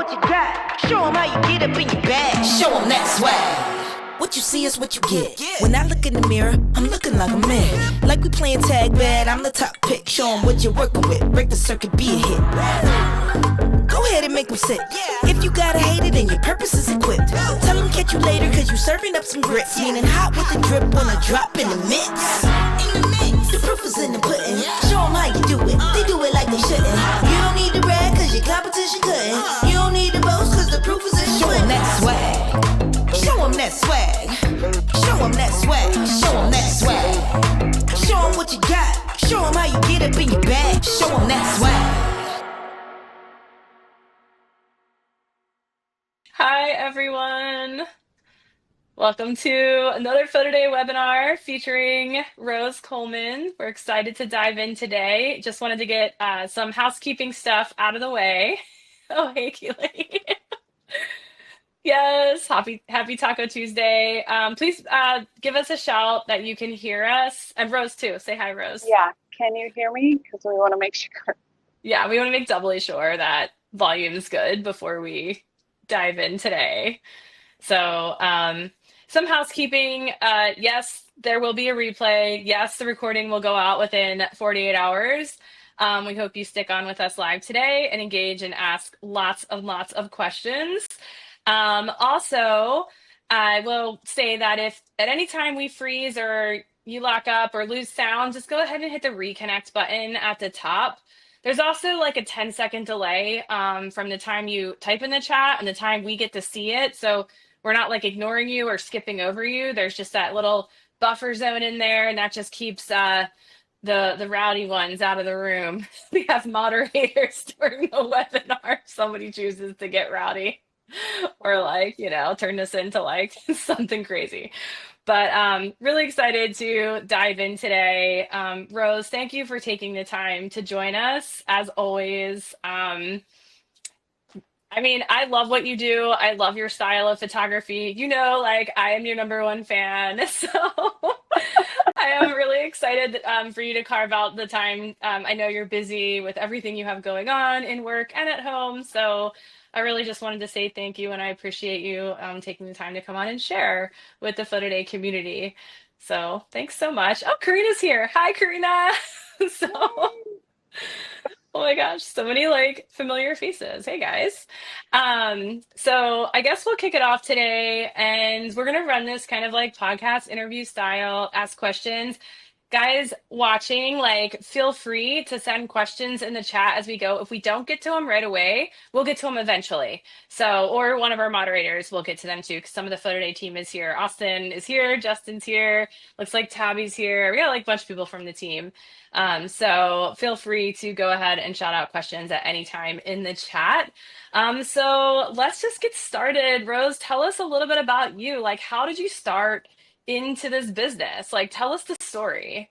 what you got. Show them how you get up in your bag. Show them that swag. What you see is what you get. When I look in the mirror, I'm looking like a man. Like we playing tag bad, I'm the top pick. Show them what you're working with. Break the circuit, be a hit. Go ahead and make them sit. If you gotta hate it, then your purpose is equipped. Tell them catch you later, cause you serving up some grits. Meaning hot with the drip when I drop in the mix. The proof is in the pudding. Show them how you do it. They do it like they shouldn't. You don't need to brag, cause your competition couldn't. You don't need to boast, cause the proof is in the pudding. Show them that swag. Show them that swag. Show them that swag. Show them that swag. Show them what you got. Show them how you get up in your bag. Show them that swag. Hi, everyone. Welcome to another PhotoDay webinar featuring Rose Coleman. We're excited to dive in today. Just wanted to get some housekeeping stuff out of the way. Oh, hey, Keely. Yes, happy Taco Tuesday. Please give us a shout that you can hear us. And Rose, too. Say hi, Rose. Yeah, can you hear me? Because we want to make sure. Yeah, we want to make doubly sure that volume's good before we dive in today. So some housekeeping. Yes, there will be a replay. Yes, the recording will go out within 48 hours. We hope you stick on with us live today and engage and ask lots of questions. Also, I will say that if at any time we freeze or you lock up or lose sound, just go ahead and hit the reconnect button at the top. There's also like a 10-second delay from the time you type in the chat and the time we get to see it. So we're not like ignoring you or skipping over you. There's just that little buffer zone in there, and that just keeps the rowdy ones out of the room. We have moderators during the webinar if somebody chooses to get rowdy or like, turn this into like something crazy. But really excited to dive in today. Rose, thank you for taking the time to join us, as always. I love what you do. I love your style of photography. I am your #1 fan. So I am really excited for you to carve out the time. I know you're busy with everything you have going on in work and at home. So I really just wanted to say thank you, and I appreciate you taking the time to come on and share with the PhotoDay community. So thanks so much. Oh, Karina's here. Hi, Karina. Oh my gosh, so many familiar faces. Hey guys. So I guess we'll kick it off today, and we're gonna run this kind of like podcast interview style, ask questions. Guys watching, feel free to send questions in the chat as we go. If we don't get to them right away, we'll get to them eventually. So, or one of our moderators will get to them too, because some of the PhotoDay team is here. Austin is here, Justin's here, looks like Tabby's here. We got a bunch of people from the team. So feel free to go ahead and shout out questions at any time in the chat. So let's just get started. Rose, tell us a little bit about you. How did you start into this business? Tell us the story.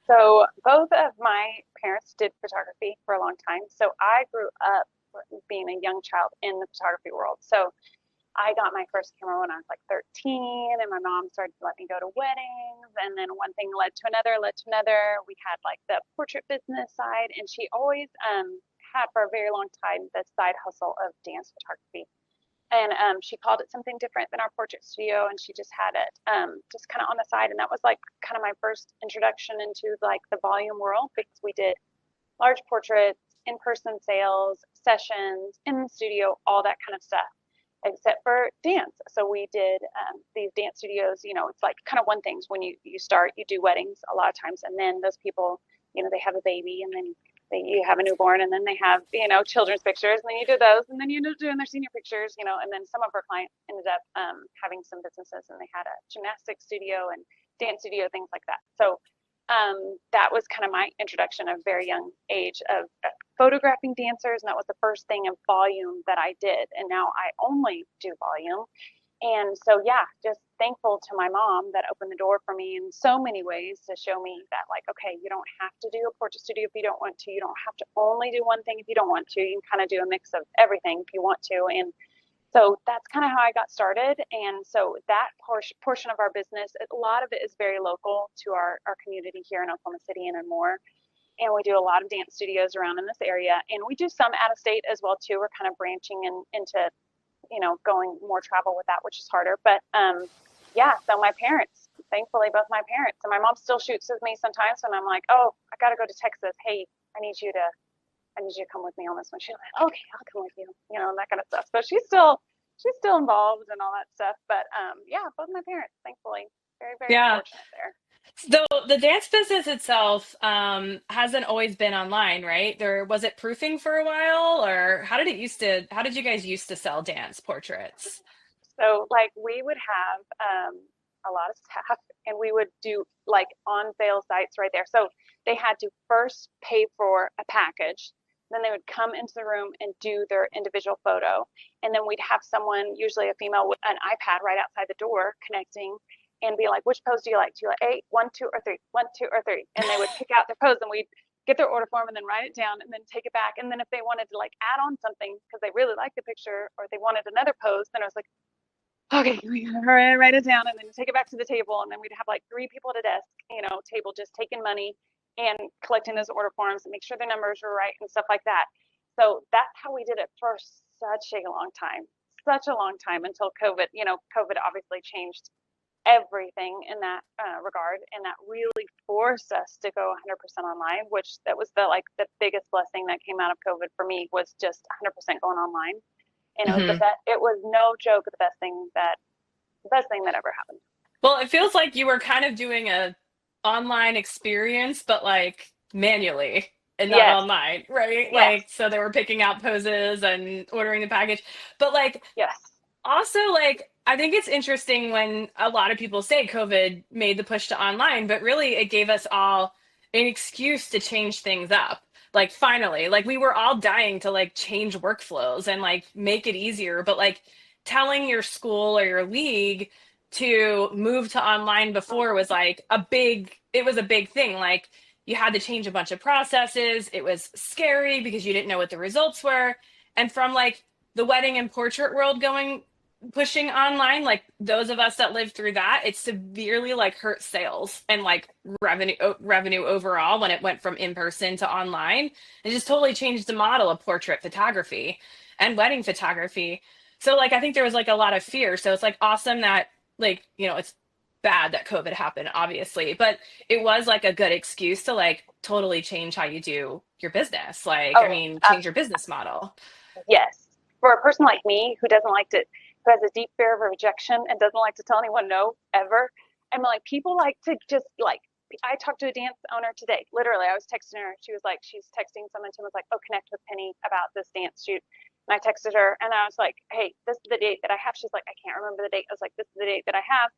So both of my parents did photography for a long time. So I grew up being a young child in the photography world. So I got my first camera when I was 13, and my mom started to let me go to weddings, and then one thing led to another. We had the portrait business side, and she always had for a very long time the side hustle of dance photography. And she called it something different than our portrait studio, and she just had it just kind of on the side. And that was kind of my first introduction into the volume world, because we did large portraits, in-person sales, sessions, in the studio, all that kind of stuff, except for dance. So we did these dance studios, it's kind of one thing. When you start, you do weddings a lot of times, and then those people, they have a baby, and then you have a newborn, and then they have, children's pictures, and then you do those, and then you end up doing their senior pictures, and then some of our clients ended up having some businesses, and they had a gymnastics studio and dance studio, things like that. So that was kind of my introduction at a very young age of photographing dancers, and that was the first thing of volume that I did, and now I only do volume. And so, yeah, just thankful to my mom that opened the door for me in so many ways to show me that, okay, you don't have to do a portrait studio if you don't want to. You don't have to only do one thing if you don't want to. You can kind of do a mix of everything if you want to. And so that's kind of how I got started. And so that portion of our business, a lot of it is very local to our community here in Oklahoma City and more. and we do a lot of dance studios around in this area, and we do some out of state as well too. We're kind of branching into, going more travel with that, which is harder. But yeah, so my parents, thankfully, both my parents, and my mom still shoots with me sometimes when I'm like, oh, I got to go to Texas. Hey, I need you to come with me on this one. She's like, okay, I'll come with you, and that kind of stuff. So she's still involved and all that stuff. But yeah, both my parents, thankfully, very, very Yeah. fortunate there. Though the dance business itself hasn't always been online, right? There was it proofing for a while, or how did you guys used to sell dance portraits? So like we would have a lot of staff, and we would do like on sale sites right there. So they had to first pay for a package. Then they would come into the room and do their individual photo. And then we'd have someone, usually a female, with an iPad right outside the door connecting and be like, which pose do you like? Do you like 8, 1, 2, or 3, 1, 2, or 3? And they would pick out their pose, and we'd get their order form and then write it down and then take it back. And then if they wanted to like add on something because they really liked the picture, or they wanted another pose, then I was like, okay, we gotta write it down and then take it back to the table. And then we'd have like 3 people at a desk, table, just taking money and collecting those order forms and make sure their numbers were right and stuff like that. So that's how we did it for such a long time, until COVID. COVID obviously changed everything in that regard, and that really forced us to go 100% online, which that was the biggest blessing that came out of COVID for me, was just 100% going online. And it was Hmm. it was no joke, the best thing that ever happened. Well, it feels like you were kind of doing a online experience, but like manually and not Yes, online, right? yes, Like, so they were picking out poses and ordering the package. But like, yes. also, like, I think it's interesting when a lot of people say COVID made the push to online, but really it gave us all an excuse to change things up. Like, finally, like, we were all dying to like change workflows and like make it easier. But like, telling your school or your league to move to online before was like it was a big thing. Like, you had to change a bunch of processes. It was scary because you didn't know what the results were. And from like the wedding and portrait world pushing online, like those of us that lived through that, it severely like hurt sales and like revenue overall when it went from in person to online. It just totally changed the model of portrait photography and wedding photography. So like I think there was like a lot of fear. So it's like awesome that like, it's bad that COVID happened, obviously, but it was like a good excuse to like totally change how you do your business. Like, I Oh, mean, change your business model. yes. For a person like me who has a deep fear of rejection and doesn't like to tell anyone no ever, I'm like, people like to just like. I talked to a dance owner today. Literally, I was texting her. She was like, she's texting someone. Tim was like, oh, connect with Penny about this dance shoot. And I texted her, and I was like, hey, this is the date that I have. She's like, I can't remember the date. I was like, this is the date that I have.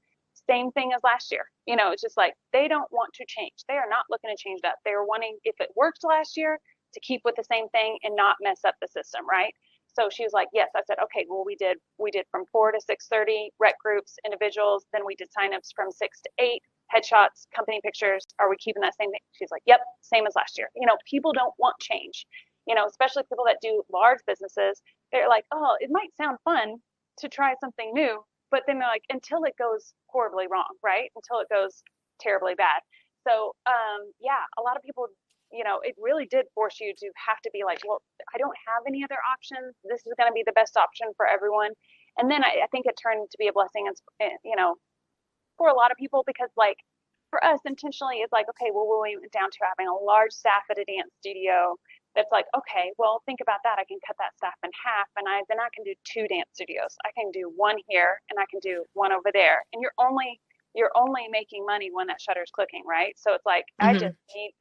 Same thing as last year. It's just like they don't want to change. They are not looking to change that. They are wanting, if it worked last year, to keep with the same thing and not mess up the system, right? So she was like, yes. I said, okay, well, we did from 4 to 6:30 rec groups, individuals. Then we did signups from 6 to 8, headshots, company pictures. Are we keeping that same thing? She's like, yep, same as last year. People don't want change, especially people that do large businesses. They're like, oh, it might sound fun to try something new, but then they're like, until it goes horribly wrong, right? Until it goes terribly bad. So, yeah, a lot of people, it really did force you to have to be like, well, I don't have any other options. This is going to be the best option for everyone. And then I think it turned to be a blessing, for a lot of people, because like for us intentionally, it's like, okay, well, we went down to having a large staff at a dance studio. That's like, okay, well, think about that. I can cut that staff in half, and then I can do 2 dance studios. I can do one here, and I can do one over there. And you're only making money when that shutter's clicking, right? So it's like, Hmm.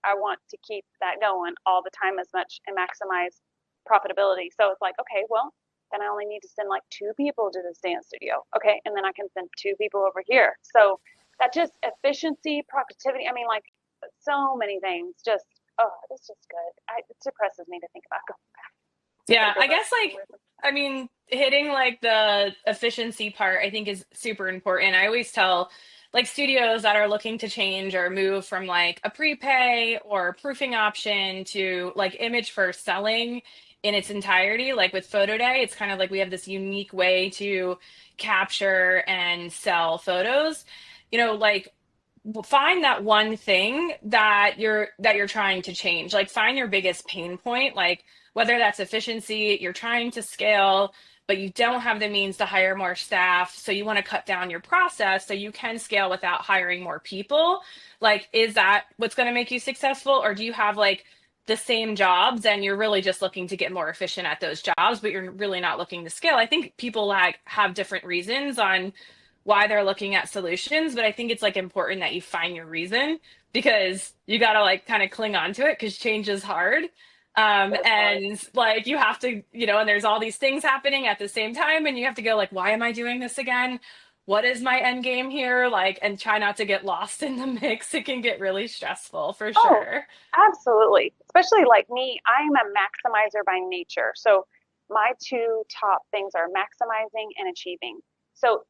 I want to keep that going all the time as much and maximize profitability. So it's like, okay, well, then I only need to send like 2 people to this dance studio. Okay. And then I can send 2 people over here. So that just efficiency, productivity. I mean, like so many things just, oh, it's just good. It depresses me to think about going back. I Yeah, gotta go I back. guess like I mean, hitting like the efficiency part I think is super important. I always tell like studios that are looking to change or move from like a prepay or proofing option to like image first selling in its entirety. Like with PhotoDay, it's kind of like we have this unique way to capture and sell photos. Like find that one thing that you're trying to change. Like find your biggest pain point, like whether that's efficiency, you're trying to scale, but you don't have the means to hire more staff, so you want to cut down your process so you can scale without hiring more people. Like, is that what's going to make you successful? Or do you have like the same jobs and you're really just looking to get more efficient at those jobs, but you're really not looking to scale? I think people like have different reasons on why they're looking at solutions, but I think it's like important that you find your reason, because you got to like kind of cling on to it because change is hard. That's hard. And like you have to, and there's all these things happening at the same time, and you have to go like, why am I doing this again? What is my end game here? Like, and try not to get lost in the mix. It can get really stressful for Oh, sure. absolutely. Especially like me, I'm a maximizer by nature. So my two top things are maximizing and achieving. So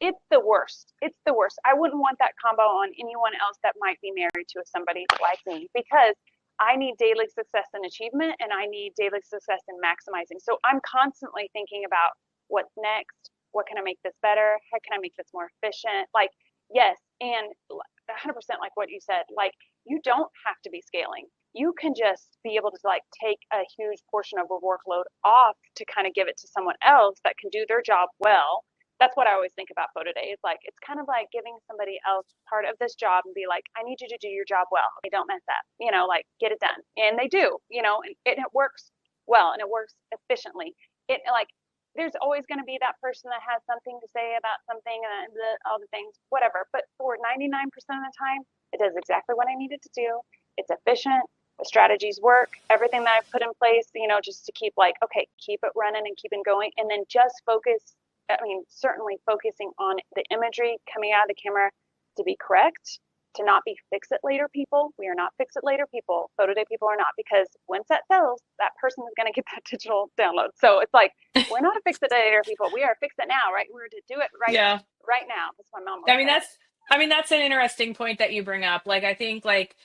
it's the worst. It's the worst. I wouldn't want that combo on anyone else that might be married to somebody like me, because I need daily success and achievement, and I need daily success and maximizing. So I'm constantly thinking about what's next. What can I make this better? How can I make this more efficient? Like, yes, and 100% like what you said, like you don't have to be scaling. You can just be able to like take a huge portion of a workload off to kind of give it to someone else that can do their job well. That's what I always think about PhotoDay. It's like it's kind of like giving somebody else part of this job and be like, I need you to do your job well. Okay, don't mess up. Like get it done. And they do, and it works well and it works efficiently. It like there's always going to be that person that has something to say about something and all the things, whatever. But for 99% of the time, it does exactly what I needed to do. It's efficient. The strategies work. Everything that I've put in place, just to keep like, okay, keep it running and keep it going. And then just focus. I mean, certainly focusing on the imagery coming out of the camera to be correct, to not be fix it later people. We are not fix it later people. PhotoDay people are not, because once that sells, that person is going to get that digital download. So it's like, we're not a fix it later people. We are fix it now, right? We're to do it Yeah. right now. That's what my mom I always mean, said. that's an interesting point that you bring up. Like, I think like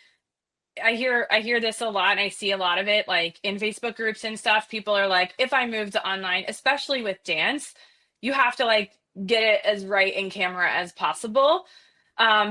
I hear this a lot and I see a lot of it like in Facebook groups and stuff. People are like, if I move to online, especially with dance, you have to like get it as right in camera as possible.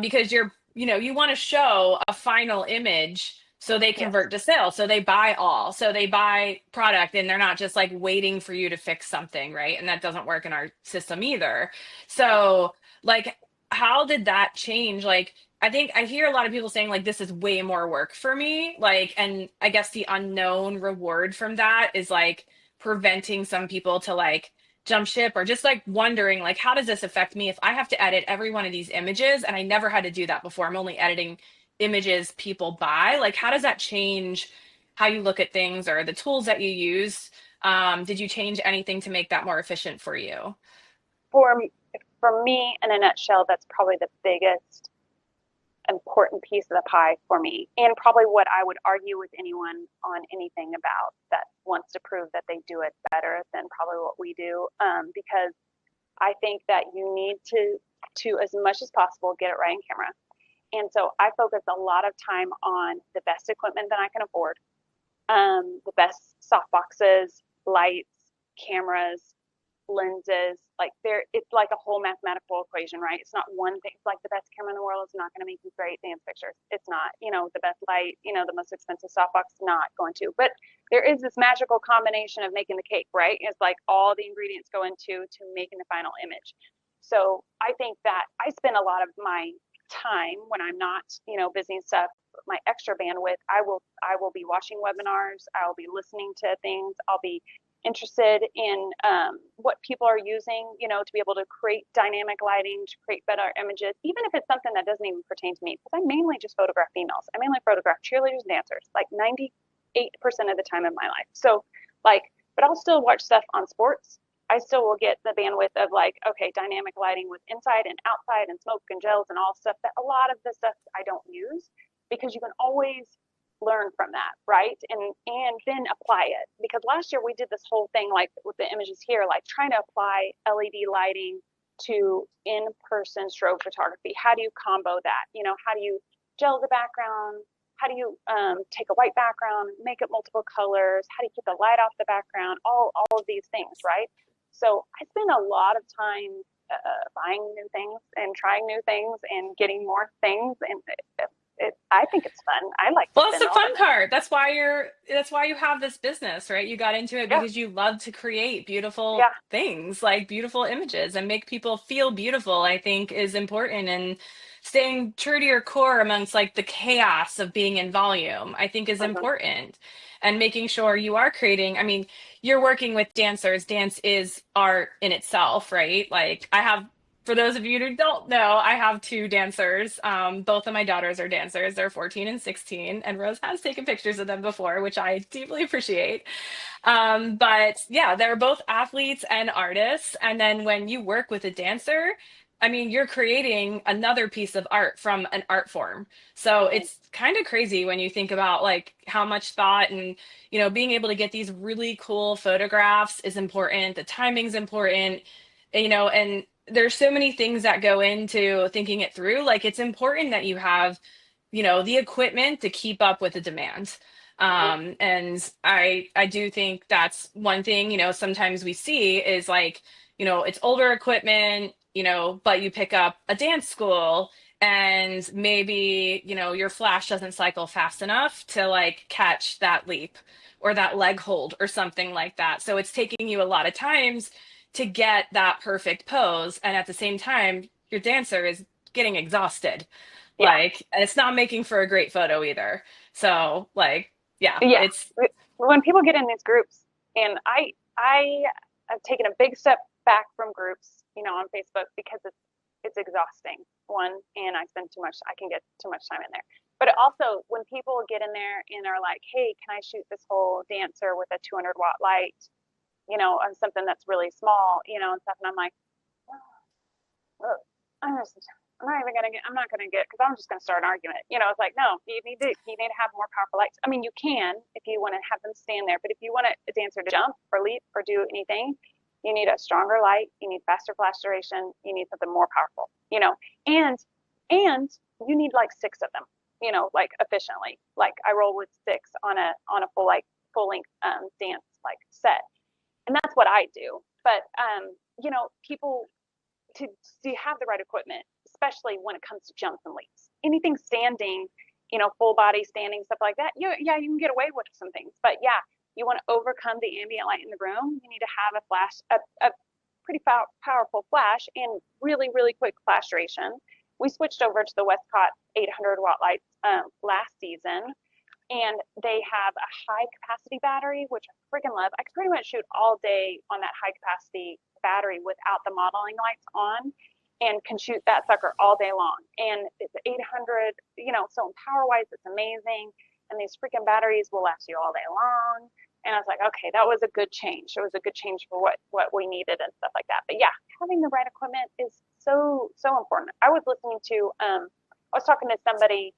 Because you want to show a final image so they Yes. convert to sale. So they buy all. So they buy product and they're not just like waiting for you to fix something, right? And that doesn't work in our system either. So like how did that change? Like I think I hear a lot of people saying like this is way more work for me. Like, and I guess the unknown reward from that is like preventing some people to like jump ship, or just like wondering like how does this affect me if I have to edit every one of these images, and I never had to do that before. I'm only editing images people buy. Like how does that change how you look at things or the tools that you use? Did you change anything to make that more efficient for you? For, for me, in a nutshell, that's probably the biggest important piece of the pie for me, and probably what I would argue with anyone on anything about that wants to prove that they do it better than probably what we do, because I think that you need to as much as possible get it right in camera. And so I focus a lot of time on the best equipment that I can afford, the best soft boxes, lights, cameras, lenses. Like it's like a whole mathematical equation, right? It's not one thing. It's like the best camera in the world is not going to make you great dance pictures. It's not, the best light, the most expensive softbox is not going to. But there is this magical combination of making the cake, right? It's like all the ingredients go into to making the final image. So I think that I spend a lot of my time when I'm not, busy and stuff, my extra bandwidth, I will be watching webinars, I'll be listening to things, I'll be interested in what people are using, to be able to create dynamic lighting, to create better images, even if it's something that doesn't even pertain to me, because I mainly just photograph females. I mainly photograph cheerleaders and dancers, like 98% of the time in my life. So like, but I'll still watch stuff on sports. I still will get the bandwidth of like, okay, dynamic lighting with inside and outside and smoke and gels and all stuff that a lot of the stuff I don't use, because you can always learn from that, right? And then apply it. Because last year we did this whole thing like with the images here, like trying to apply LED lighting to in-person strobe photography. How do you combo that? How do you gel the background? How do you take a white background, make it multiple colors? How do you keep the light off the background? All of these things, right? So I spend a lot of time buying new things and trying new things and getting more things. And I think it's fun. I like to Well, it's spend the all the fun money. part. That's why you have this business, right? You got into it Yeah. because you love to create beautiful Yeah. things, like beautiful images and make people feel beautiful, I think is important. And staying true to your core amongst like the chaos of being in volume, I think is Hmm. important. And making sure you are creating, I mean, you're working with dancers. Dance is art in itself, right? Like I have, for those of you who don't know, I have two dancers. Both of my daughters are dancers. They're 14 and 16, and Rose has taken pictures of them before, which I deeply appreciate. But yeah, they're both athletes and artists. And then when you work with a dancer, I mean, you're creating another piece of art from an art form. So Hmm. it's kind of crazy when you think about like how much thought and, being able to get these really cool photographs is important. The timing's important, and there's so many things that go into thinking it through. Like it's important that you have, the equipment to keep up with the demand. Hmm. And I do think that's one thing, sometimes we see is like, it's older equipment, but you pick up a dance school and maybe, your flash doesn't cycle fast enough to like catch that leap or that leg hold or something like that. So it's taking you a lot of times to get that perfect pose. And at the same time, your dancer is getting exhausted. Yeah. Like, and it's not making for a great photo either. So, like, yeah, Yeah. it's When people get in these groups, and I have taken a big step back from groups, on Facebook because it's exhausting. One, and I can get too much time in there. But also, when people get in there and are like, "Hey, can I shoot this whole dancer with a 200-watt light?" On something that's really small, and stuff, and I'm like, oh, I'm just, I'm not gonna get, because I'm just gonna start an argument. It's like, no, you need to have more powerful lights. I mean, you can if you want to have them stand there, but if you want a dancer to jump or leap or do anything, you need a stronger light. You need faster flash duration. You need something more powerful. And you need like six of them. Like efficiently. Like I roll with six on a full length dance like set, and that's what I do. But people to have the right equipment, especially when it comes to jumps and leaps. Anything standing, full body standing, stuff like that. You can get away with some things, but yeah, you want to overcome the ambient light in the room. You need to have a pretty powerful flash and really, really quick flash duration. We switched over to the Westcott 800-watt lights last season, and they have a high capacity battery, which I freaking love. I can pretty much shoot all day on that high capacity battery without the modeling lights on, and can shoot that sucker all day long. And it's 800, so power wise, it's amazing. And these freaking batteries will last you all day long. And I was like, okay, that was a good change. It was a good change for what we needed and stuff like that. But yeah, having the right equipment is so, so important. I was listening to, I was talking to somebody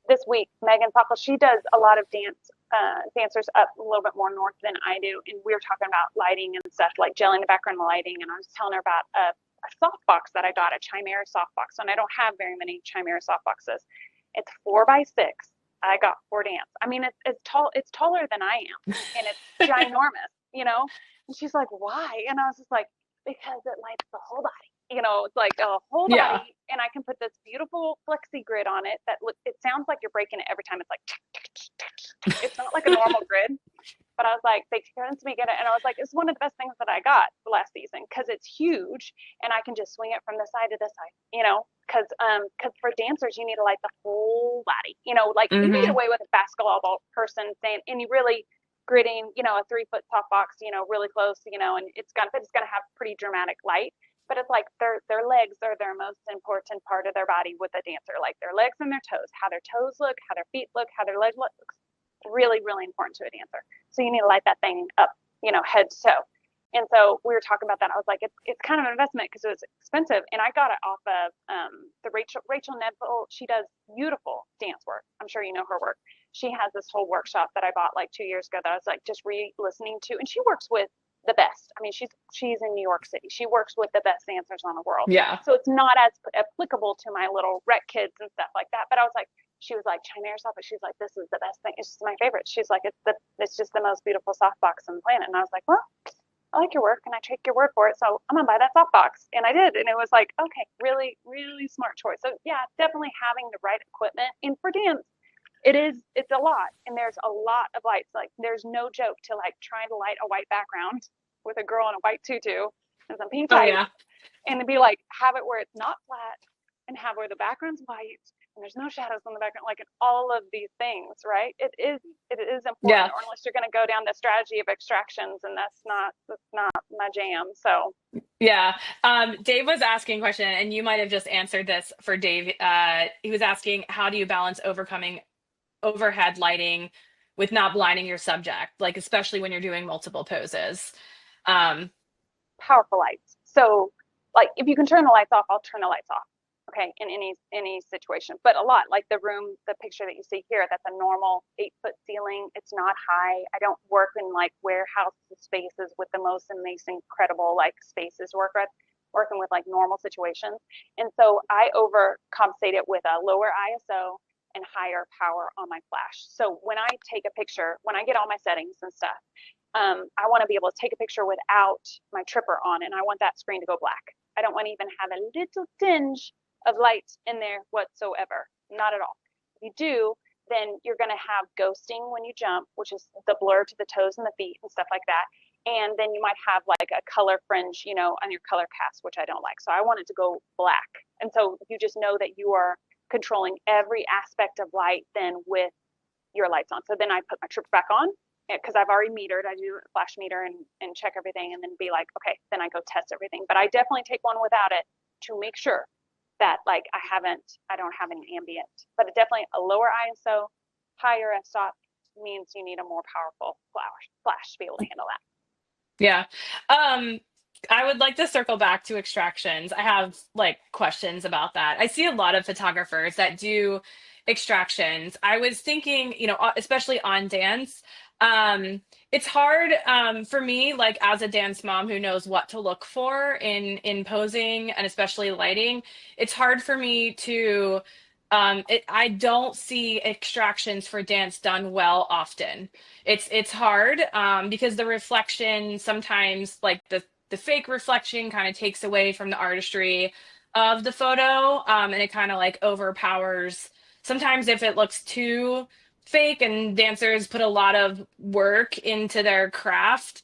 this week, Megan Pockle. She does a lot of dancers up a little bit more north than I do, and we were talking about lighting and stuff, like gelling the background lighting. And I was telling her about a softbox that I got, a Chimera softbox, and I don't have very many Chimera softboxes. It's 4x6. I got for dance. I mean, it's tall. It's taller than I am, and it's ginormous. And she's like, "Why?" And I was just like, "Because it lights the whole body." It's like a whole yeah. body, and I can put this beautiful flexi grid on it that it sounds like you're breaking it every time. It's like it's not like a normal grid, but I was like, they convinced me to get it, and I was like, it's one of the best things that I got last season because it's huge, and I can just swing it from this side to this side. Because for dancers you need to light the whole body. Like you can get Hmm. away with a basketball ball person saying, and you really gridding, a 3-foot softbox, really close, and it's gonna have pretty dramatic light. But it's like their legs are their most important part of their body with a dancer, like their legs and their toes, how their toes look, how their feet look, how their legs look. Really, really important to a dancer. So you need to light that thing up, head to toe. And so we were talking about that. I was like, it's kind of an investment because it was expensive. And I got it off of the Rachel Neville. She does beautiful dance work. I'm sure you know her work. She has this whole workshop that I bought like 2 years ago that I was like just re-listening to. And she works with the best. I mean, she's in New York City. She works with the best dancers on the world. Yeah. So it's not as applicable to my little rec kids and stuff like that. But I was like, she was like, Chimera softbox. She's like, this is the best thing. It's just my favorite. She's like, it's just the most beautiful softbox on the planet. And I was like, well, I like your work and I take your word for it. So I'm gonna buy that softbox. And I did. And it was like, okay, really, really smart choice. So yeah, definitely having the right equipment. And for dance, it's a lot. And there's a lot of lights. Like there's no joke to like trying to light a white background with a girl in a white tutu and some pink Oh tights yeah. and to be like, have it where it's not flat and have where the background's white and there's no shadows on the background, like in all of these things, right? It is important, Yeah. or unless you're going to go down the strategy of extractions, and that's not my jam. So Yeah. Dave was asking a question, and you might have just answered this for Dave. He was asking, how do you balance overcoming overhead lighting with not blinding your subject, like especially when you're doing multiple poses? Um, powerful lights. So like if you can turn the lights off, I'll turn the lights off. Okay, in any situation. But a lot, like the room, the picture that you see here, that's a normal 8-foot ceiling. It's not high. I don't work in like warehouse spaces with the most amazing, incredible like spaces working with like normal situations. And so I overcompensate it with a lower ISO and higher power on my flash. So when I take a picture, when I get all my settings and stuff, I want to be able to take a picture without my tripper on, and I want that screen to go black. I don't want to even have a little tinge of light in there whatsoever. Not at all. If you do, then you're going to have ghosting when you jump, which is the blur to the toes and the feet and stuff like that. And then you might have like a color fringe, on your color cast, which I don't like. So I want it to go black. And so you just know that you are controlling every aspect of light then with your lights on. So then I put my trip back on because I've already metered. I do a flash meter and check everything and then be like, okay, then I go test everything. But I definitely take one without it to make sure that like I don't have any ambient. But definitely a lower ISO, higher f-stop means you need a more powerful flash to be able to handle that. yeah. I would like to circle back to extractions. I have like questions about that. I see a lot of photographers that do extractions. I was thinking, especially on dance, it's hard for me, like as a dance mom who knows what to look for in posing and especially lighting. It's hard for me to I don't see extractions for dance done well often. It's hard because the reflection sometimes, like the fake reflection, kind of takes away from the artistry of the photo, and it kind of like overpowers. Sometimes if it looks too fake and dancers put a lot of work into their craft,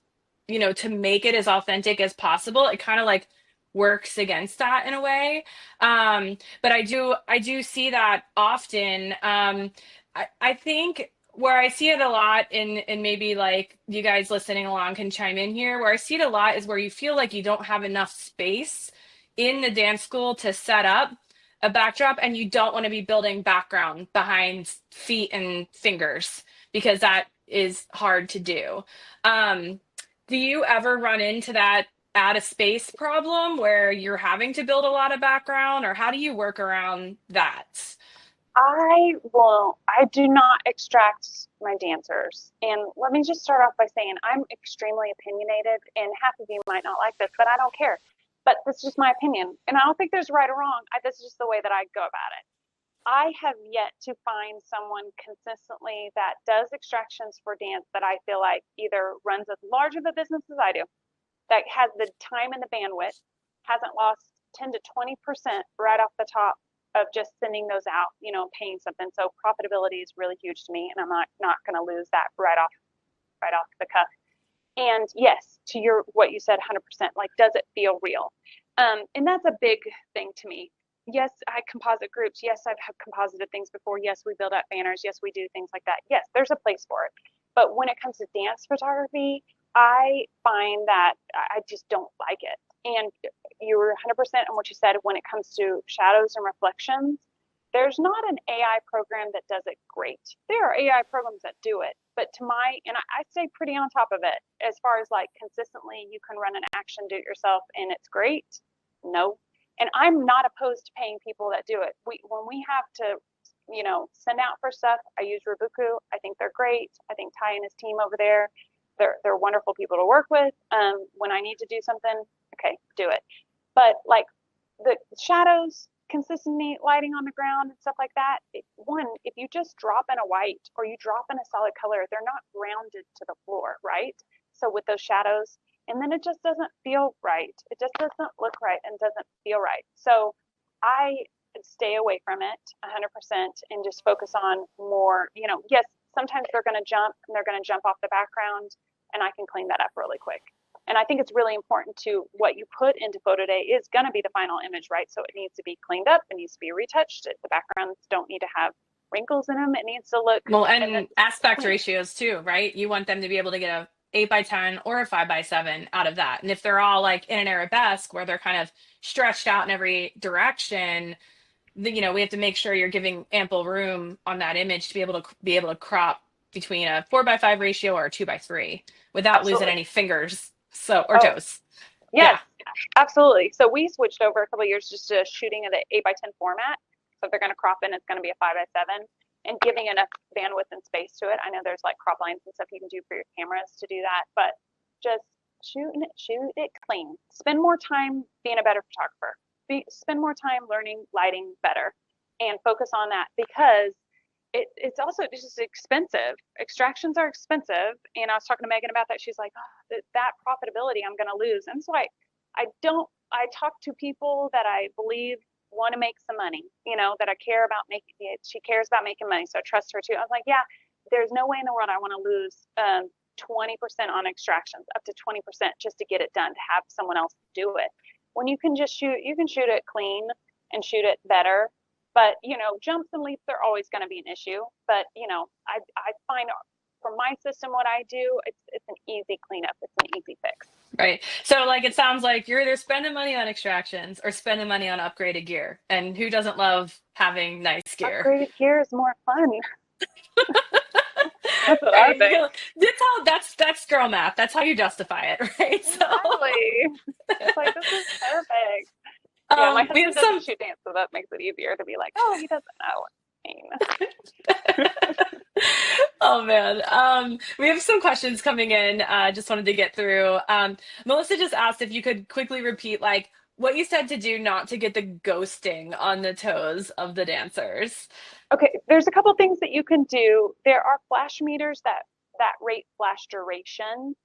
to make it as authentic as possible, it kind of like works against that in a way. But I do see that often. I think where I see it a lot, and maybe like you guys listening along can chime in here, where I see it a lot is where you feel like you don't have enough space in the dance school to set up a backdrop, and you don't want to be building background behind feet and fingers because that is hard to do. Um, do you ever run into that at a space problem where you're having to build a lot of background, or how do you work around that? I do not extract my dancers. And let me just start off by saying I'm extremely opinionated, and half of you might not like this, but I don't care. But this is just my opinion. And I don't think there's right or wrong. This is just the way that I go about it. I have yet to find someone consistently that does extractions for dance that I feel like either runs as large of a business as I do, that has the time and the bandwidth, hasn't lost 10 to 20% right off the top of just sending those out, paying something. So profitability is really huge to me, and I'm not going to lose that right off the cuff. And yes, to your what you said, 100%. Like, does it feel real? And that's a big thing to me. Yes, I composite groups. Yes, I've composited things before. Yes, we build out banners. Yes, we do things like that. Yes, there's a place for it. But when it comes to dance photography, I find that I just don't like it. And you were 100% on what you said when it comes to shadows and reflections. There's not an AI program that does it great. There are AI programs that do it, but I stay pretty on top of it as far as like consistently you can run an action do it yourself and it's great. No. And I'm not opposed to paying people that do it. When we have to, send out for stuff, I use Robuku. I think they're great. I think Ty and his team over there, they're wonderful people to work with. When I need to do something, okay, do it. But like the shadows, consistently lighting on the ground and stuff like that, if you just drop in a white or you drop in a solid color, they're not grounded to the floor, right? So with those shadows, and then it just doesn't feel right. It just doesn't look right and doesn't feel right. So I stay away from it 100% and just focus on more, yes, sometimes they're going to jump and they're going to jump off the background, and I can clean that up really quick. And I think it's really important to what you put into PhotoDay is going to be the final image, right? So it needs to be cleaned up. It needs to be retouched. The backgrounds don't need to have wrinkles in them. It needs to look Well, and aspect clean. ratios too, right? You want them to be able to get a 8:10 or a 5:7 out of that. And if they're all like in an arabesque where they're kind of stretched out in every direction, we have to make sure you're giving ample room on that image to be able to crop between a 4:5 ratio or a 2:3 without Absolutely. losing any fingers or toes. Yes, absolutely. So we switched over a couple of years just to shooting at the 8:10 format. So if they're going to crop in, it's going to be a 5:7 and giving enough bandwidth and space to it. I know there's like crop lines and stuff you can do for your cameras to do that, but just shoot it clean. Spend more time being a better photographer. Spend more time learning lighting better and focus on that, because it's also just expensive. Extractions are expensive. And I was talking to Megan about that. She's like, oh, that profitability I'm going to lose. And so I talk to people that I believe want to make some money, that I care about making it. She cares about making money. So I trust her too. I was like, yeah, there's no way in the world I want to lose 20% on extractions, up to 20% just to get it done, to have someone else do it. When you can just you can shoot it clean and shoot it better. But, jumps and leaps are always going to be an issue. But, I find for my system, what I do, it's an easy cleanup. It's an easy fix. Right. So it sounds like you're either spending money on extractions or spending money on upgraded gear. And who doesn't love having nice gear? Upgraded gear is more fun. That's what I think. That's girl math. That's how you justify it, right? Exactly. It's like, this is perfect. Yeah, my husband doesn't shoot dance, so that makes it easier to be like, oh, he doesn't know. Oh man. We have some questions coming in. Just wanted to get through. Melissa just asked if you could quickly repeat what you said to do not to get the ghosting on the toes of the dancers. Okay, there's a couple things that you can do. There are flash meters that rate flash duration.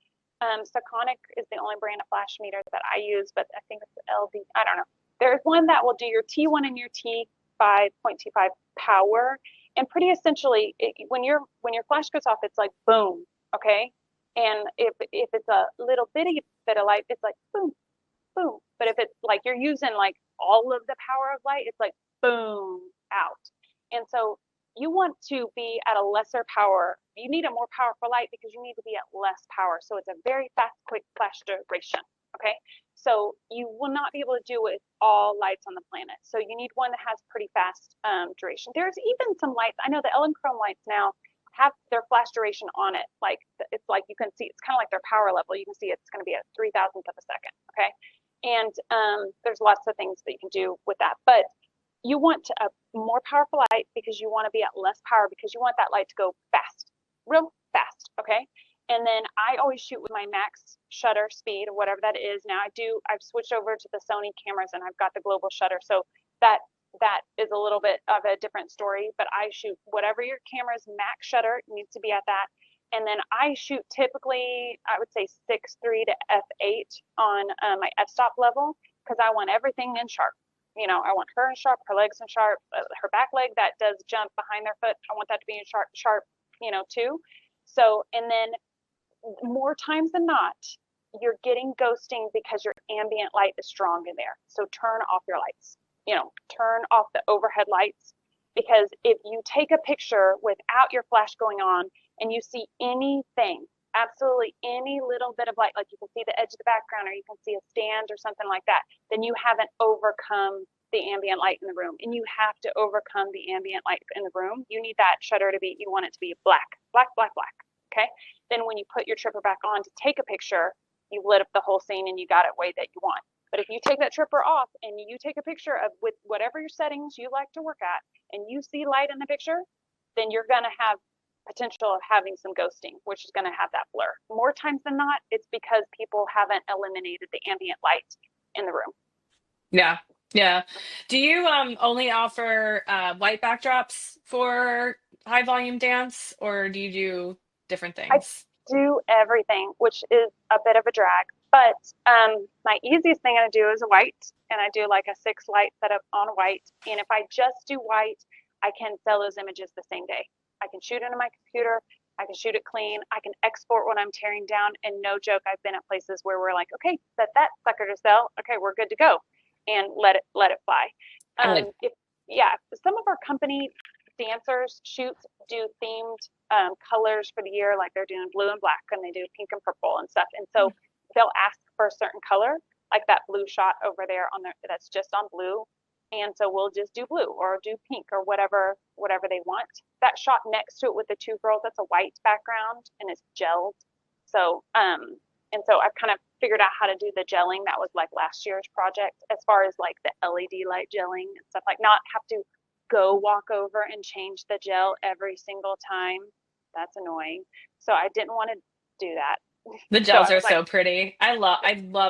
Sakonic is the only brand of flash meter that I use, but I think it's LD. I don't know. There's one that will do your T1 and your T5.25 power, and pretty essentially, when your flash goes off, it's like boom, okay. And if it's a little bitty bit of light, it's like boom, boom. But if it's like you're using like all of the power of light, it's like boom out. And so you want to be at a lesser power. You need a more powerful light because you need to be at less power. So it's a very fast, quick flash duration. Okay. So you will not be able to do it with all lights on the planet. So you need one that has pretty fast duration. There's even some lights. I know the Ellen Chrome lights now have their flash duration on it. Like it's like you can see, it's kind of like their power level. You can see it's going to be at 3,000th of a second. Okay. And there's lots of things that you can do with that. But you want a more powerful light because you want to be at less power because you want that light to go fast, real fast. Okay. And then I always shoot with my max shutter speed or whatever that is. Now I've switched over to the Sony cameras and I've got the global shutter. So that is a little bit of a different story, but I shoot whatever your camera's max shutter needs to be at that. And then I shoot typically, I would say 6.3 to f8 on my f-stop level because I want everything in sharp. I want her in sharp, her legs in sharp, her back leg that does jump behind their foot. I want that to be in sharp, too. So, and then more times than not, you're getting ghosting because your ambient light is strong in there. So turn off your lights, turn off the overhead lights, because if you take a picture without your flash going on and you see anything, absolutely any little bit of light, like you can see the edge of the background or you can see a stand or something like that, then you haven't overcome the ambient light in the room. And you have to overcome the ambient light in the room. You need that shutter to be, you want it to be black, black, black, black. Okay. Then when you put your tripper back on to take a picture, you lit up the whole scene and you got it way that you want. But if you take that tripper off and you take a picture of with whatever your settings you like to work at and you see light in the picture, then you're going to have potential of having some ghosting, which is going to have that blur. More times than not, it's because people haven't eliminated the ambient light in the room. Yeah. Yeah. Do you only offer white backdrops for high volume dance, or do you do different things? I do everything, which is a bit of a drag. But my easiest thing I do is a white, and I do like a 6 light setup on white. And if I just do white, I can sell those images the same day. I can shoot into my computer. I can shoot it clean. I can export what I'm tearing down. And no joke, I've been at places where we're like, okay, set that sucker to sell. Okay, we're good to go, and let it fly. If some of our company dancers shoots do themed colors for the year, like they're doing blue and black, and they do pink and purple and stuff. And so they'll ask for a certain color, like that blue shot over there on there that's just on blue. And so we'll just do blue or do pink or whatever they want. That shot next to it with the two girls, that's a white background and it's gelled. So and so I've kind of figured out how to do the gelling. That was like last year's project, as far as like the LED light gelling and stuff, like not have to go walk over and change the gel every single time. That's annoying. So I didn't want to do that. The So gels I are was like, so pretty. I love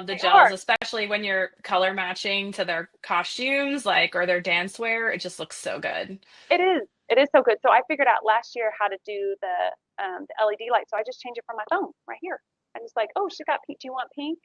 the they gels, are. especially when you're color matching to their costumes, like, or their dance wear. It just looks so good. It is. It is so good. So I figured out last year how to do the LED light. So I just change it from my phone right here. I just like, oh, she got pink. Do you want pink?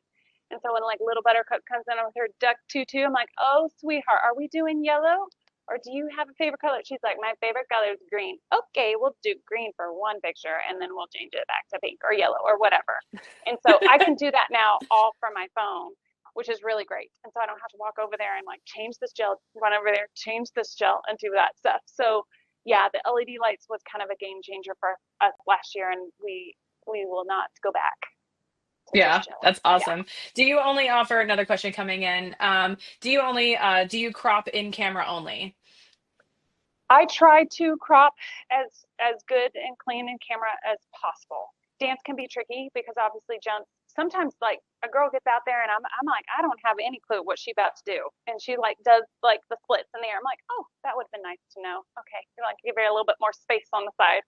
And so when like Little Buttercup comes in with her duck tutu, I'm like, oh, sweetheart, are we doing yellow? Or do you have a favorite color? She's like, my favorite color is green. Okay, we'll do green for one picture and then we'll change it back to pink or yellow or whatever. And so I can do that now all from my phone, which is really great. And so I don't have to walk over there and like change this gel, run over there, change this gel, and do that stuff. So yeah, the LED lights was kind of a game changer for us last year, and we will not go back to Yeah, just gel. that's Yeah. awesome. Do you only offer another question coming in? Do you crop in camera only? I try to crop as good and clean in camera as possible. Dance can be tricky because obviously jumps sometimes like a girl gets out there and I'm like, I don't have any clue what she's about to do. And she like does like the splits in the air. I'm like, oh, that would have been nice to know. Okay. You're like give her a little bit more space on the side.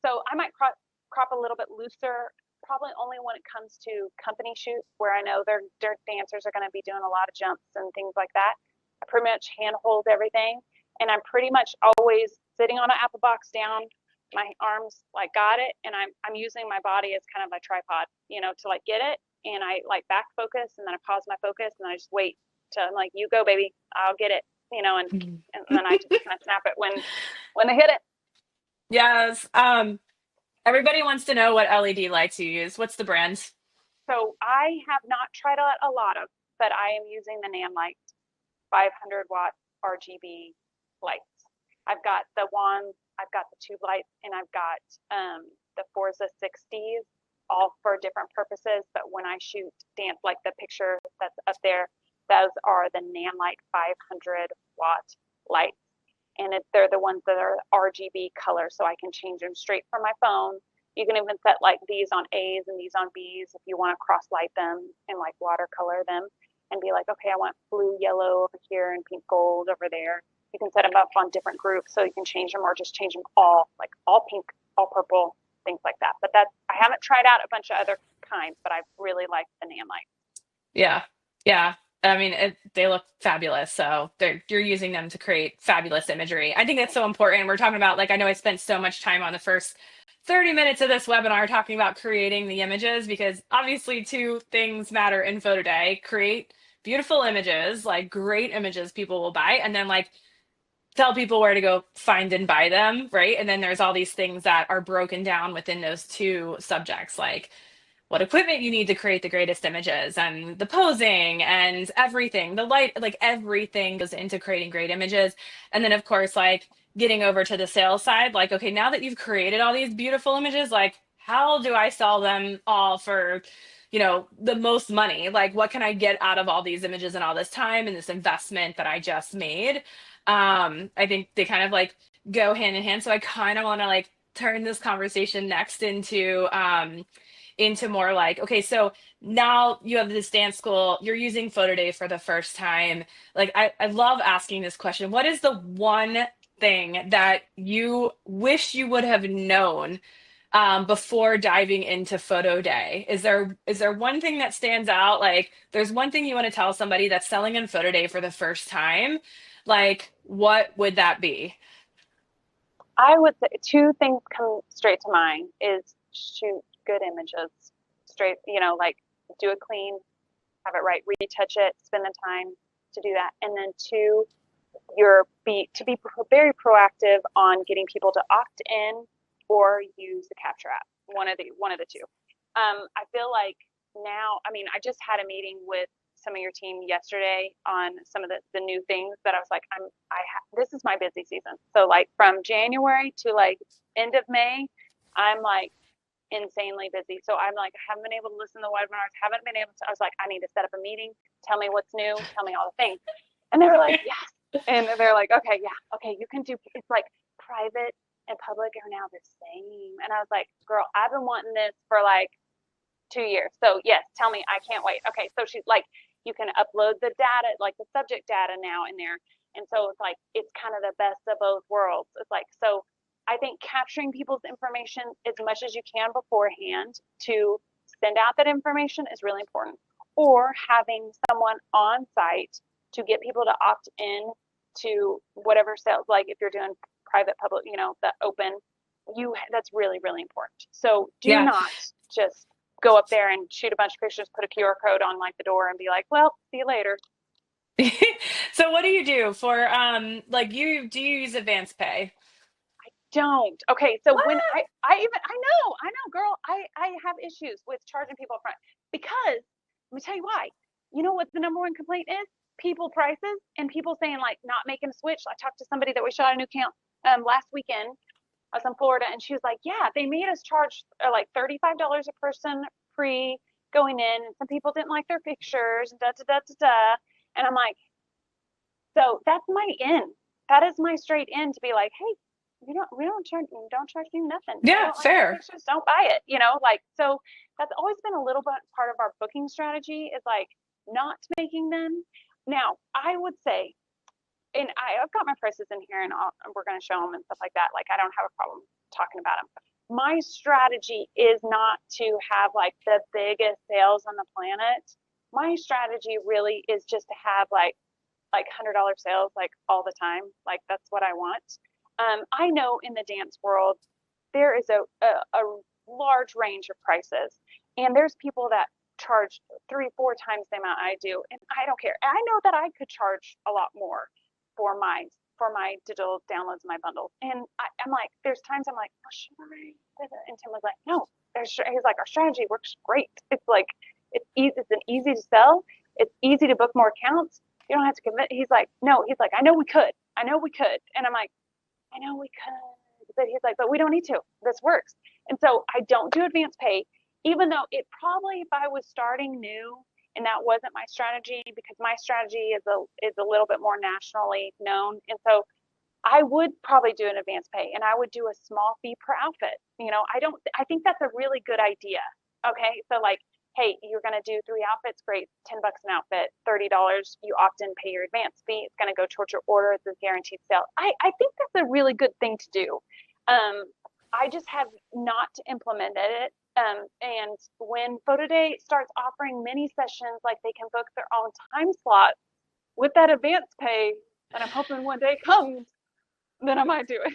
So I might crop a little bit looser, probably only when it comes to company shoots where I know their dancers are going to be doing a lot of jumps and things like that. I pretty much hand hold everything, and I'm pretty much always sitting on an apple box down. My arms like got it, and I'm using my body as kind of a tripod, to like get it, and I like back focus, and then I pause my focus, and I just wait to I'm like you go baby, I'll get it, and then I just kind of snap it when they hit it. Yes. Everybody wants to know what LED lights you use. What's the brand? So I have not tried out a lot of, but I am using the Nanlite 500-watt RGB lights. I've got the one, I've got the tube lights, and I've got the Forza 60s, all for different purposes. But when I shoot dance, like the picture that's up there, those are the Nanlite 500-watt lights. And they're the ones that are RGB color, so I can change them straight from my phone. You can even set like these on A's and these on B's if you want to cross light them and like watercolor them and be like, okay, I want blue, yellow over here and pink, gold over there. You can set them up on different groups so you can change them or just change them all, like all pink, all purple, things like that. But I haven't tried out a bunch of other kinds, but I really like the Nanlite. Yeah. Yeah. I mean, they look fabulous. So you're using them to create fabulous imagery. I think that's so important. We're talking about, like, I know I spent so much time on the first 30 minutes of this webinar talking about creating the images because obviously two things matter in PhotoDay. Create beautiful images, like great images people will buy, and then like tell people where to go find and buy them, right? And then there's all these things that are broken down within those two subjects, like what equipment you need to create the greatest images and the posing and everything, the light, like everything goes into creating great images. And then of course, like getting over to the sales side, like, okay, now that you've created all these beautiful images, like how do I sell them all for, the most money? Like what can I get out of all these images and all this time and this investment that I just made? I think they kind of like go hand in hand. So I kind of want to like turn this conversation next into more like, okay, so now you have this dance school, you're using PhotoDay for the first time. Like, I love asking this question. What is the one thing that you wish you would have known before diving into PhotoDay? Is there one thing that stands out? Like, there's one thing you want to tell somebody that's selling in PhotoDay for the first time. Like, what would that be? I would say two things come straight to mind is shoot good images straight, like do a clean, have it right, retouch it, spend the time to do that. And then two, to be very proactive on getting people to opt in or use the capture app. One of the two. I feel like now, I mean, I just had a meeting with some of your team yesterday on some of the new things that I was like, this is my busy season. So like from January to like end of May, I'm like insanely busy. So I'm like, I haven't been able to listen to the webinars, I was like, I need to set up a meeting, tell me what's new, tell me all the things. And they were like, yes. And they're like, okay, yeah, okay, you can do, it's like private and public are now the same. And I was like, girl, I've been wanting this for like 2 years. So yes, tell me, I can't wait. Okay, so she's like, you can upload the data, like the subject data now in there. And so it's like, it's kind of the best of both worlds. It's like, so I think capturing people's information as much as you can beforehand to send out that information is really important. Or having someone on site to get people to opt in to whatever sales, like if you're doing private, public, the open, that's really, really important. So do not just go up there and shoot a bunch of pictures, put a QR code on like the door and be like, well, see you later. So what do you do for like do you use advance pay? I don't. Okay, so what? When I know, girl, I have issues with charging people up front because let me tell you why. You know what the number one complaint is? People prices and people saying like not making a switch. I talked to somebody that we shot a new count last weekend. I was in Florida and she was like, yeah, they made us charge like $35 a person pre going in, and some people didn't like their pictures and and I'm like, so that's my in. That is my straight in to be like, hey, we don't charge you nothing. Yeah, don't fair. like pictures, don't buy it. Like, so that's always been a little bit part of our booking strategy is like not making them. Now, I would say, and I've got my prices in here and we're going to show them and stuff like that. Like, I don't have a problem talking about them. My strategy is not to have like the biggest sales on the planet. My strategy really is just to have like $100 sales like all the time. Like that's what I want. I know in the dance world, there is a large range of prices, and there's people that charge 3-4 times the amount I do, and I don't care. I know that I could charge a lot more for my digital downloads of my bundles, and I'm like, there's times I'm like, oh, should I? And Tim was like, no. He's like, our strategy works great. It's like it's easy. It's an easy to sell. It's easy to book more accounts. You don't have to commit. He's like, no. He's like, I know we could, and I'm like, I know we could, but he's like, but we don't need to. This works. And so I don't do advance pay, even though it probably, if I was starting new and that wasn't my strategy, because my strategy is a little bit more nationally known. And so I would probably do an advance pay and I would do a small fee per outfit. I think that's a really good idea. Okay. So like, hey, you're going to do 3 outfits, great, $10 an outfit, $30, you opt in, pay your advance fee. It's going to go towards your order. It's a guaranteed sale. I think that's a really good thing to do. I just have not implemented it. And when PhotoDay starts offering mini sessions, like they can book their own time slot with that advance pay, and I'm hoping one day comes, then I might do it.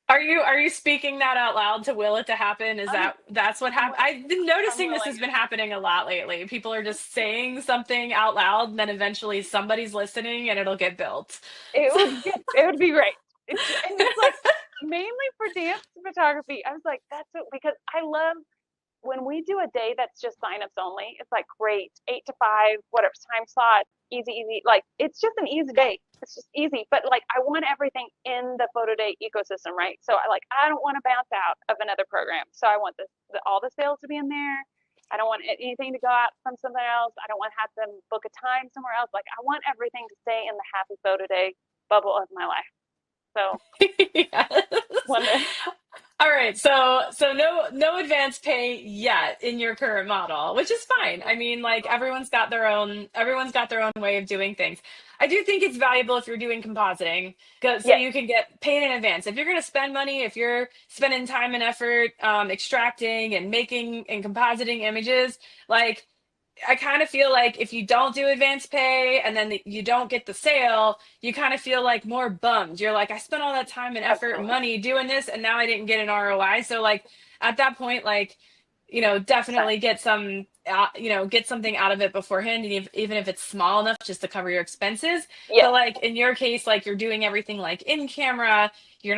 Are you speaking that out loud to will it to happen? That's what happened? I've been noticing this has been happening a lot lately. People are just saying something out loud, and then eventually somebody's listening, and it'll get built. It would be great. And it's like mainly for dance photography. I was like, that's it, because I love when we do a day that's just signups only. It's like great, 8 to 5, whatever time slot, easy. Like it's just an easy day. It's just easy. But like I want everything in the PhotoDay ecosystem, right? So I don't want to bounce out of another program. So I want all the sales to be in there. I don't want anything to go out from somewhere else. I don't want to have them book a time somewhere else. Like I want everything to stay in the happy PhotoDay bubble of my life. So Yes. one day. All right, so no advance pay yet in your current model, which is fine. I mean, like everyone's got their own way of doing things. I do think it's valuable if you're doing compositing, so you can get paid in advance. If you're going to spend money, if you're spending time and effort extracting and making and compositing images, like I kind of feel like if you don't do advance pay and then you don't get the sale, you kind of feel like more bummed. You're like, I spent all that time and effort and money doing this, and now I didn't get an ROI. So like at that point, like definitely get some, get something out of it beforehand, and even if it's small enough just to cover your expenses. Yeah, But like in your case, like you're doing everything like in camera, you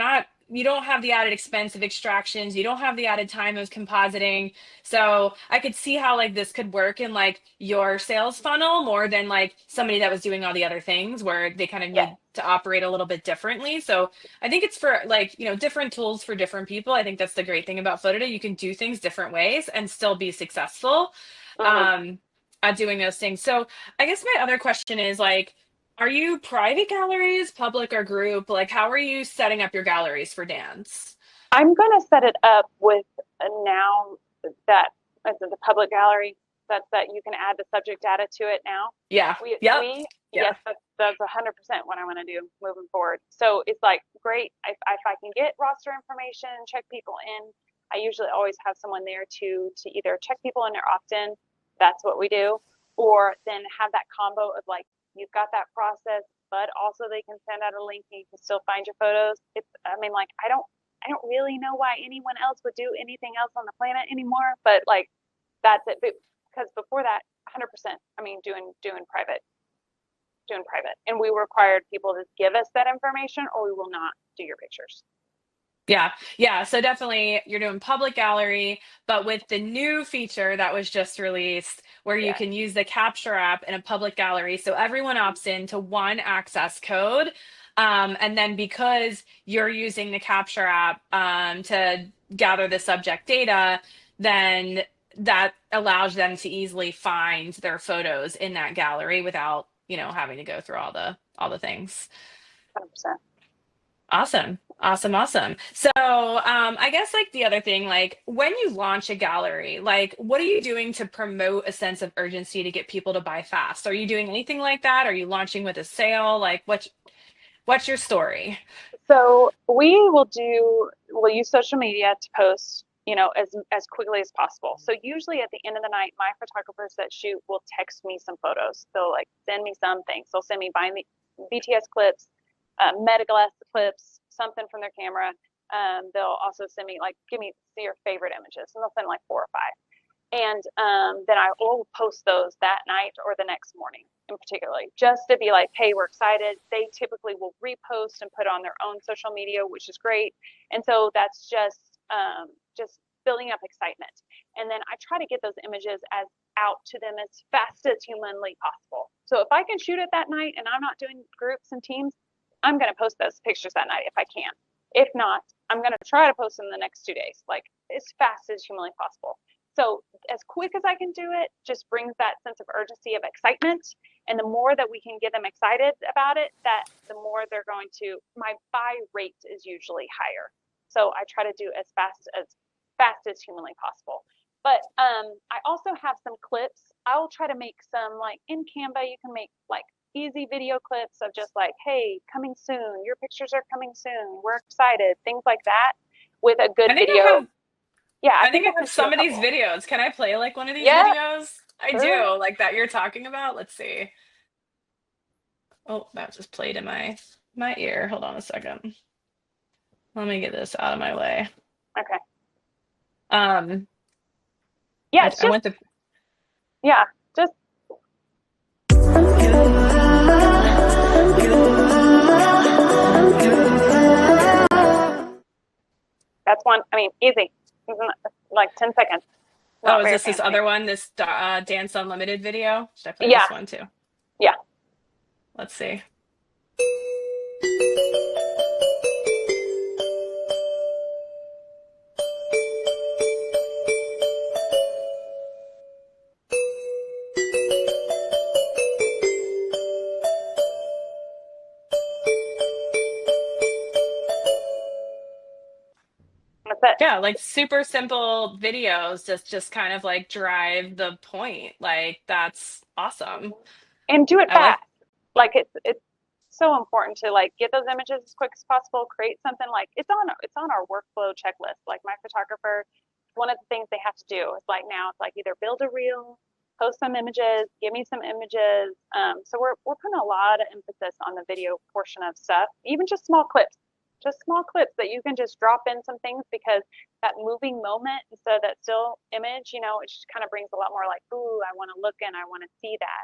don't have the added expense of extractions, you don't have the added time of compositing. So I could see how like this could work in like your sales funnel more than like somebody that was doing all the other things where they kind of yeah. need to operate a little bit differently. So I think it's for like, different tools for different people. I think that's the great thing about PhotoDay. You can do things different ways and still be successful Mhm. um, at doing those things. So I guess my other question is like, are you private galleries, public or group? Like, how are you setting up your galleries for dance? I'm going to set it up with now that as the public gallery that you can add the subject data to it now. Yeah. We Yep. we Yeah. yes, that's 100% what I want to do moving forward. So it's like great if I can get roster information, check people in. I usually always have someone there to either check people in their opt-in. That's what we do, or then have that combo of like you've got that process, but also they can send out a link and you can still find your photos. I mean, like I don't really know why anyone else would do anything else on the planet anymore, but like that's it. Because before that, 100%. I mean, doing private, and we required people to give us that information, or we will not do your pictures. Yeah. Yeah. So definitely you're doing public gallery, but with the new feature that was just released where you Yeah, can use the capture app in a public gallery. So everyone opts in to one access code. And then because you're using the capture app to gather the subject data, then that allows them to easily find their photos in that gallery without, having to go through all the things. 100%. Awesome. Awesome. Awesome. So, I guess like the other thing, like when you launch a gallery, like what are you doing to promote a sense of urgency to get people to buy fast? Are you doing anything like that? Are you launching with a sale? Like what's your story? So we'll use social media to post, as quickly as possible. So usually at the end of the night, my photographers that shoot will text me some photos. They'll like send me some things. They'll send me BTS clips, Meta Glass clips, something from their camera. They'll also send me like, give me see your favorite images, and they'll send like 4 or 5. And then I will post those that night or the next morning in particularly, just to be like, hey, we're excited. They typically will repost and put on their own social media, which is great. And so that's just building up excitement. And then I try to get those images as out to them as fast as humanly possible. So if I can shoot it that night and I'm not doing groups and teams, I'm going to post those pictures that night if I can. If not, I'm going to try to post them the next 2 days, like as fast as humanly possible. So as quick as I can do it just brings that sense of urgency of excitement. And the more that we can get them excited about it, that the more they're going to, my buy rate is usually higher. So I try to do as fast as humanly possible. But I also have some clips. I will try to make some like in Canva, you can make like easy video clips of just like, hey, coming soon, your pictures are coming soon, we're excited, things like that with a good I think I video. have Yeah, I I think think I I have sent you a some of these couple. videos. Can I play like one of these Yeah, videos? I sure. do, like that you're talking about. Let's see. Oh, that just played in my ear. Hold on a second. Let me get this out of my way. Okay. Um, Yeah, I, it's I just went to yeah, just that's one. I mean, easy. Like 10 seconds. Oh, Not is very this fancy. other one, this Dance Unlimited video? Should I play Yeah, this one too? yeah. Let's see. That's it. Yeah, like super simple videos, just kind of like drive the point. Like that's awesome. And do it I like fast. Like it's so important to like get those images as quick as possible. Create something like it's on our workflow checklist. Like my photographer, one of the things they have to do is like now it's like either build a reel, post some images, give me some images. So we're putting a lot of emphasis on the video portion of stuff, even just small clips. just small clips that you can just drop in some things, because that moving moment instead of that still image, you know, it just kind of brings a lot more like, ooh, I want to look and I want to see that.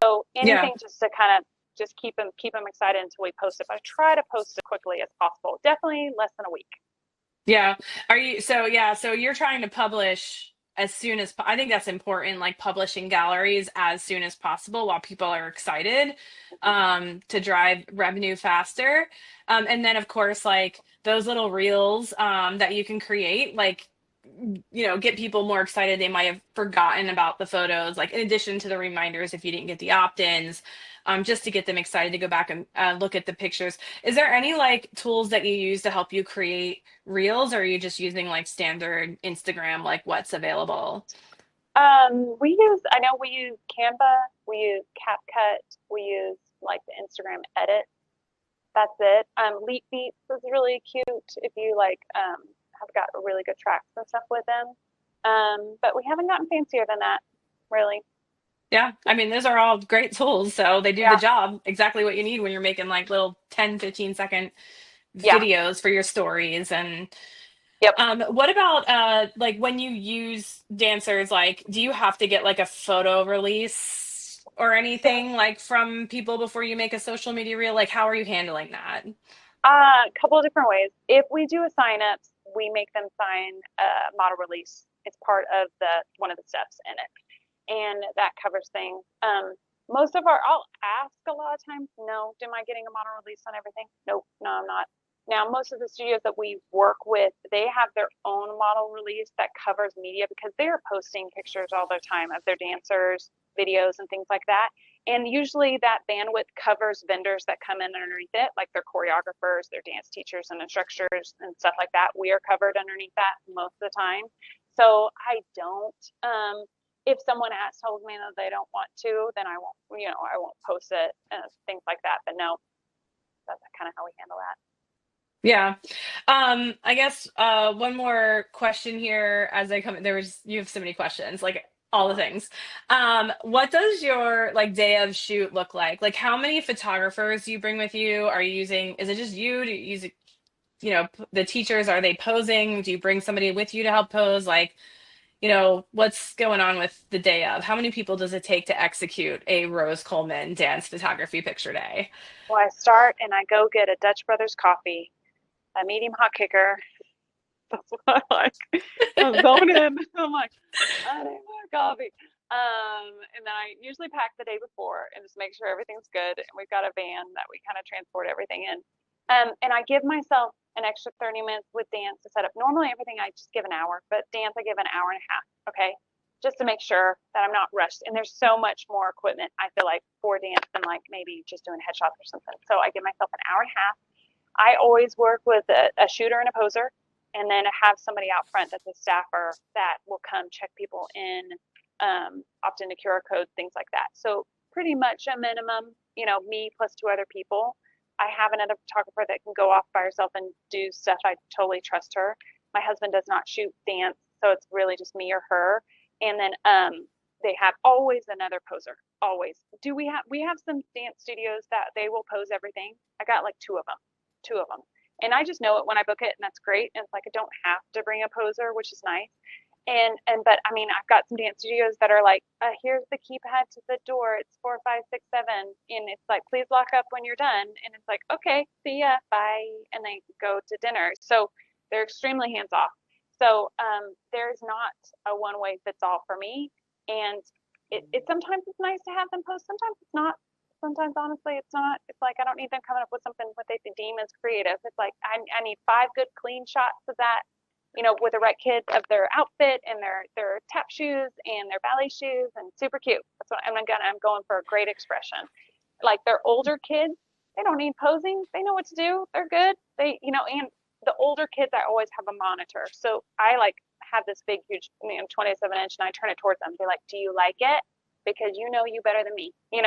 So Yeah. anything just to kind of just keep them excited until we post it. But I try to post as quickly as possible. Definitely less than a week. Yeah. Are you so yeah, so you're trying to publish as soon as I think that's important, like publishing galleries as soon as possible while people are excited to drive revenue faster. And then of course like those little reels that you can create like get people more excited. They might have forgotten about the photos, like in addition to the reminders if you didn't get the opt-ins, just to get them excited to go back and look at the pictures. Is there any like tools that you use to help you create reels, or are you just using like standard Instagram, like what's available? I know we use Canva, we use CapCut, we use like the Instagram edit. That's it. Leap Beats is really cute if you like have got really good tracks and stuff with them. But we haven't gotten fancier than that, really. Yeah, I mean, those are all great tools. So they do the Yeah. job exactly what you need when you're making like little 10, 15-second Yeah. videos for your stories. And Yep. what about like when you use dancers, like do you have to get like a photo release or anything like from people before you make a social media reel? Like how are you handling that? A couple of different ways. If we do a sign up, we make them sign a model release. It's part of one of the steps in it, and that covers things. I'll ask a lot of times, no, am I getting a model release on everything? Nope, no, I'm not. Now, most of the studios that we work with, they have their own model release that covers media, because they're posting pictures all the time of their dancers, videos, and things like that. And usually that bandwidth covers vendors that come in underneath it, like their choreographers, their dance teachers and instructors and stuff like that. We are covered underneath that most of the time. So I don't, if someone tells me that they don't want to, then I won't post it and things like that. But no, that's kind of how we handle that. Yeah. I guess one more question here as I come you have so many questions, like all the things. What does your like day of shoot look like? Like how many photographers do you bring with you? Are you using, is it just you? Do you use the teachers, are they posing? Do you bring somebody with you to help pose? Like, what's going on with the day of? How many people does it take to execute a Rose Coleman dance photography picture day? Well, I start and I go get a Dutch Brothers coffee, a medium hot kicker. That's what I like. I'm going in. I'm like, I need more coffee. And then I usually pack the day before and just make sure everything's good. And we've got a van that we kind of transport everything in. And I give myself an extra 30 minutes with dance to set up. Normally everything I just give an hour, but dance I give an hour and a half. Okay. Just to make sure that I'm not rushed. And there's so much more equipment, I feel like, for dance than like maybe just doing headshots or something. So I give myself an hour and a half. I always work with a shooter and a poser, and then have somebody out front that's a staffer that will come check people in, opt into QR codes, things like that. So pretty much a minimum, me plus two other people. I have another photographer that can go off by herself and do stuff. I totally trust her. My husband does not shoot dance, so it's really just me or her. And then they have always another poser. Always. We have some dance studios that they will pose everything. I got like two of them. And I just know it when I book it, and that's great. And it's like I don't have to bring a poser, which is nice. But I mean, I've got some dance studios that are like, here's the keypad to the door. It's 4, 5, 6, 7, and it's like, please lock up when you're done. And it's like, okay, see ya, bye, and they go to dinner. So they're extremely hands off. So there's not a one way fits all for me. And it sometimes it's nice to have them post. Sometimes it's not. Sometimes honestly it's not. It's like I don't need them coming up with something what they deem as creative. It's like I need 5 good clean shots of that, with the right kid of their outfit and their tap shoes and their ballet shoes, and super cute. That's what I'm going for a great expression. Like they're older kids, they don't need posing. They know what to do. They're good. And the older kids, I always have a monitor. So I like have this big, huge, 27-inch, and I turn it towards them. Be like, do you like it? Because you better than me, and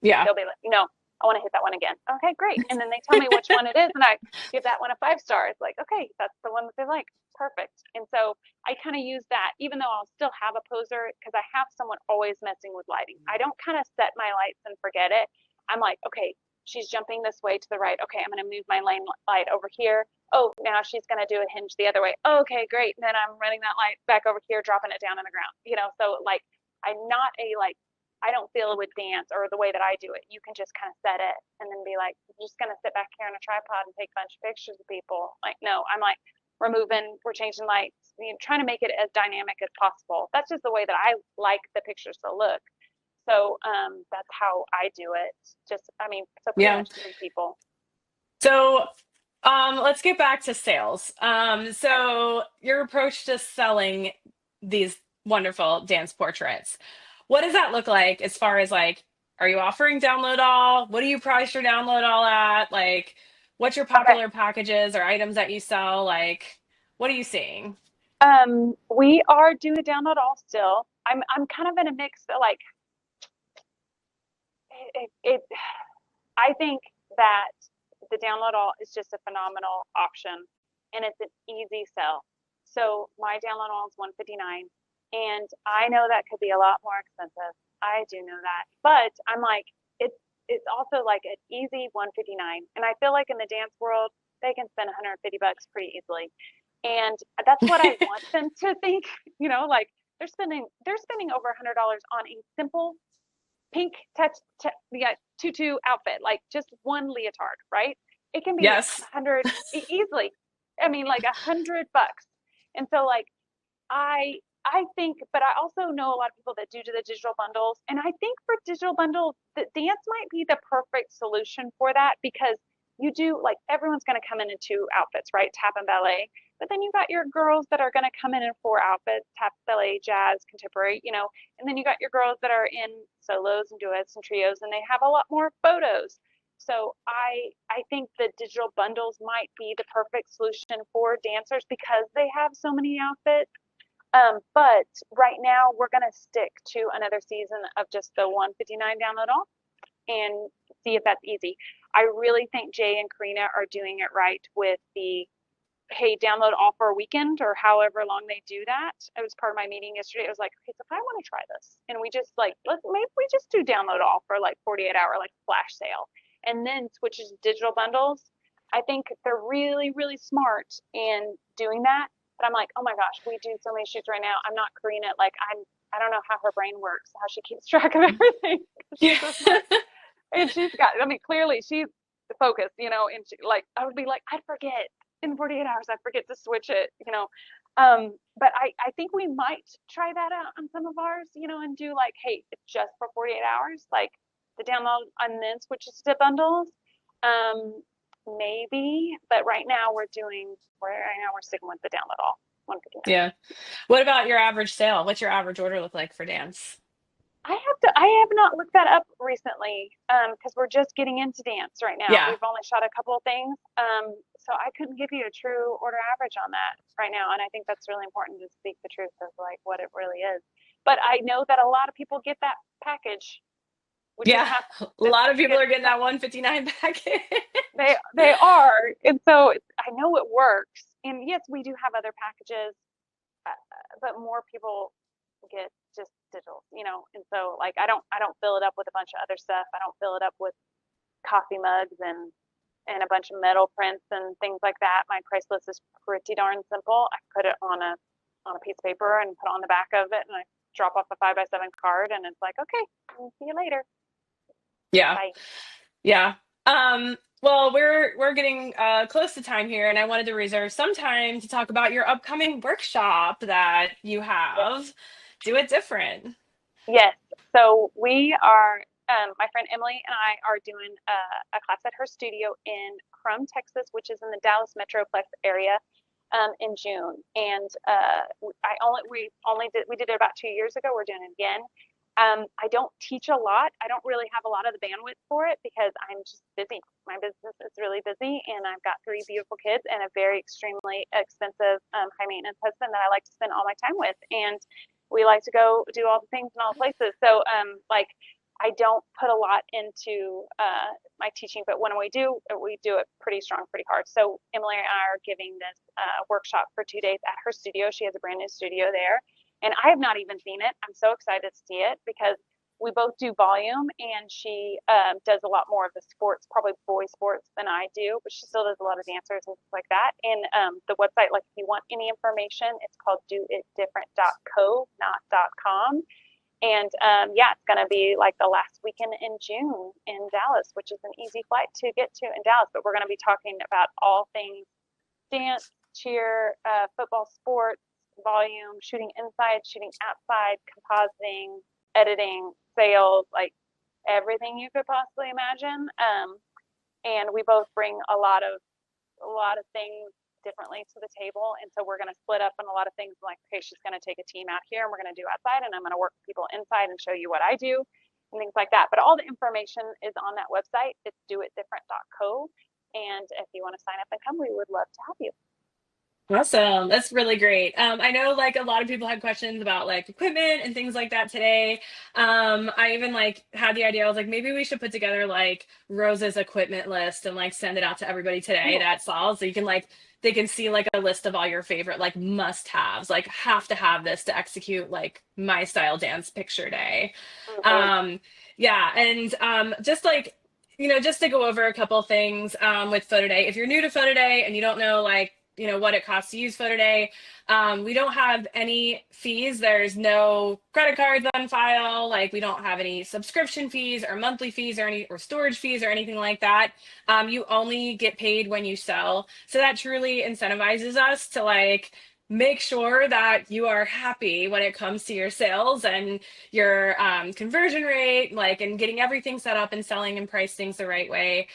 Yeah. they'll be like, no, I want to hit that one again. Okay, great. And then they tell me which one it is, and I give that one a 5 star. It's like, okay, that's the one that they like. Perfect. And so I kind of use that, even though I'll still have a poser, because I have someone always messing with lighting. I don't kind of set my lights and forget it. I'm like, okay, she's jumping this way to the right. Okay, I'm going to move my lane light over here. Oh, now she's going to do a hinge the other way. Oh, okay, great. And then I'm running that light back over here, dropping it down on the ground. So like I'm not I don't feel with dance or the way that I do it. You can just kind of set it and then be like, I'm just going to sit back here on a tripod and take a bunch of pictures of people. Like, no, I'm like, we're changing lights, trying to make it as dynamic as possible. That's just the way that I like the pictures to look. So that's how I do it. So pretty much 3 people. So let's get back to sales. So your approach to selling these wonderful dance portraits, what does that look like as far as like, are you offering download all? What do you price your download all at? Like, what's your popular packages or items that you sell? Like, what are you seeing? We are doing a download all still. I'm kind of in a mix of like, I think that the download all is just a phenomenal option and it's an easy sell. So my download all is $159 and I know that could be a lot more expensive. I do know that, but I'm like, it's also like an easy $159. And I feel like in the dance world, they can spend $150 pretty easily. And that's what I want them to think, like they're spending over $100 on a simple pink tutu outfit, like just one leotard, right? It can be 100 easily. I mean, like $100. And so like, I think, but I also know a lot of people that do the digital bundles. And I think for digital bundles, the dance might be the perfect solution for that because you do like everyone's going to come in 2 outfits, right? Tap and ballet. But then you got your girls that are going to come in 4 outfits, tap, ballet, jazz, contemporary, and then you got your girls that are in solos and duets and trios, and they have a lot more photos. So I think the digital bundles might be the perfect solution for dancers because they have so many outfits. But right now we're going to stick to another season of just the $159 download all and see if that's easy. I really think Jay and Karina are doing it right with the, hey, download all for a weekend or however long they do that. It was part of my meeting yesterday. It was like, okay, so if I want to try this and we just like, maybe we just do download all for like 48-hour, like flash sale and then switches to digital bundles. I think they're really, really smart in doing that. But I'm like, oh my gosh, we do so many shoots right now. I'm not Karina. Like I don't know how her brain works, how she keeps track of everything. She's so smart. And she's got, clearly she's focused, and she, like, I would be like, I'd forget in 48 hours, I'd forget to switch it, but I think we might try that out on some of ours, and do like, hey, it's just for 48 hours, like the download and then switches to bundles. Maybe, but right now we're sticking with the download all. 159. Yeah. What about your average sale? What's your average order look like for dance? I have not looked that up recently because we're just getting into dance right now. Yeah. We've only shot a couple of things. So I couldn't give you a true order average on that right now. And I think that's really important to speak the truth of like what it really is. But I know that a lot of people get that package. A lot of people are getting that $159 package. They are. And so I know it works. And yes, we do have other packages, but more people get just digital, and so like I don't fill it up with a bunch of other stuff. I don't fill it up with coffee mugs and a bunch of metal prints and things like that. My price list is pretty darn simple. I put it on a piece of paper and put it on the back of it, and I drop off a 5x7 card, and it's like, okay, I'll see you later. Yeah. Bye. Yeah. Well, we're getting close to time here, and I wanted to reserve some time to talk about your upcoming workshop that you have. Yes. Do it different. Yes. So we are, my friend Emily and I are doing a class at her studio in Crum, Texas, which is in the Dallas Metroplex area, in June. And we did it about 2 years ago. We're doing it again. I don't teach a lot. I don't really have a lot of the bandwidth for it because I'm just busy. My business is really busy, and I've got 3 beautiful kids and a very extremely expensive, high maintenance husband that I like to spend all my time with. And we like to go do all the things in all the places. So, I don't put a lot into my teaching, but when we do it pretty strong, pretty hard. So Emily and I are giving this workshop for 2 days at her studio. She has a brand new studio there. And I have not even seen it. I'm so excited to see it because we both do volume, and she does a lot more of the sports, probably boy sports, than I do, but she still does a lot of dancers and stuff like that. And the website, like if you want any information, it's called doitdifferent.co, not .com. And yeah, it's going to be like the last weekend in June in Dallas, which is an easy flight to get to in Dallas. But we're going to be talking about all things dance, cheer, football, sports, volume, shooting inside, shooting outside, compositing, editing, sales, like everything you could possibly imagine. And we both bring a lot of things differently to the table, and so we're going to split up on a lot of things. Like, okay, she's going to take a team out here and we're going to do outside, and I'm going to work with people inside and show you what I do and things like that. But all the information is on that website. It's doitdifferent.co, and if you want to sign up and come, we would love to have you. Awesome. That's really great. I know like a lot of people had questions about like equipment and things like that today. I even like had the idea, I was like, maybe we should put together like Rose's equipment list and like send it out to everybody today that saw, so you can like, they can see like a list of all your favorite like must haves, like have to have this to execute like my style dance picture day. Yeah. And just like, just to go over a couple things with PhotoDay. If you're new to PhotoDay and you don't know like, what it costs to use PhotoDay, we don't have any fees. There's no credit cards on file. Like we don't have any subscription fees or monthly fees or storage fees or anything like that. You only get paid when you sell. So that truly incentivizes us to like make sure that you are happy when it comes to your sales and your conversion rate, like, and getting everything set up and selling and price things the right way.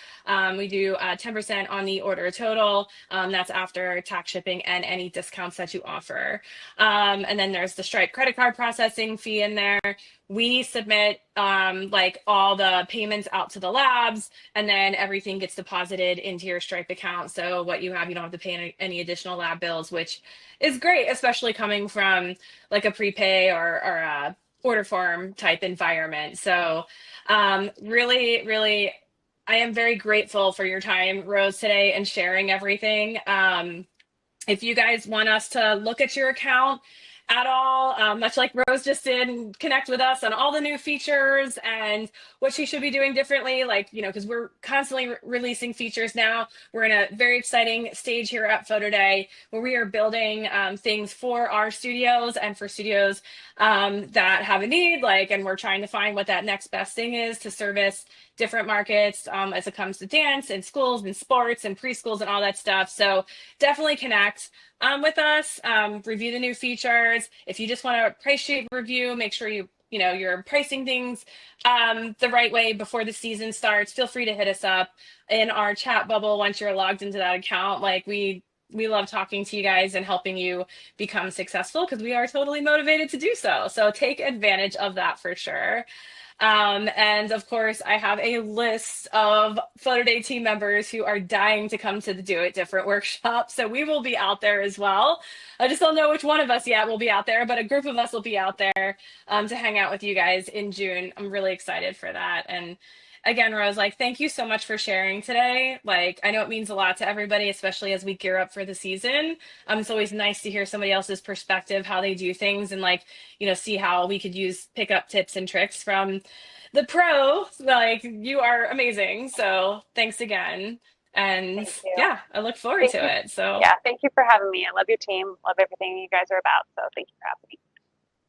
We do 10% on the order total. That's after tax, shipping, and any discounts that you offer. And then there's the Stripe credit card processing fee in there. We submit like all the payments out to the labs, and then everything gets deposited into your Stripe account. So what you have, you don't have to pay any additional lab bills, which is great, especially coming from like a prepay or a order form type environment. So really, really, I am very grateful for your time, Rose, today and sharing everything. If you guys want us to look at your account at all, much like Rose just did, and connect with us on all the new features and what she should be doing differently, like, because we're constantly releasing features now. We're in a very exciting stage here at PhotoDay where we are building things for our studios and for studios that have a need, and we're trying to find what that next best thing is to service different markets as it comes to dance and schools and sports and preschools and all that stuff. So definitely connect with us, review the new features. If you just want a price sheet review, make sure you're pricing things the right way before the season starts. Feel free to hit us up in our chat bubble once you're logged into that account. Like we love talking to you guys and helping you become successful because we are totally motivated to do so. So take advantage of that for sure. And of course, I have a list of PhotoDay team members who are dying to come to the Do It Different workshop. So we will be out there as well. I just don't know which one of us yet will be out there, but a group of us will be out there to hang out with you guys in June. I'm really excited for that. And again, Rose, thank you so much for sharing today. I know it means a lot to everybody, especially as we gear up for the season. It's always nice to hear somebody else's perspective, how they do things, and see how we could pick up tips and tricks from the pro. You are amazing. So thanks again. And yeah, I look forward to it. So yeah, thank you for having me. I love your team. Love everything you guys are about. So thank you for having me.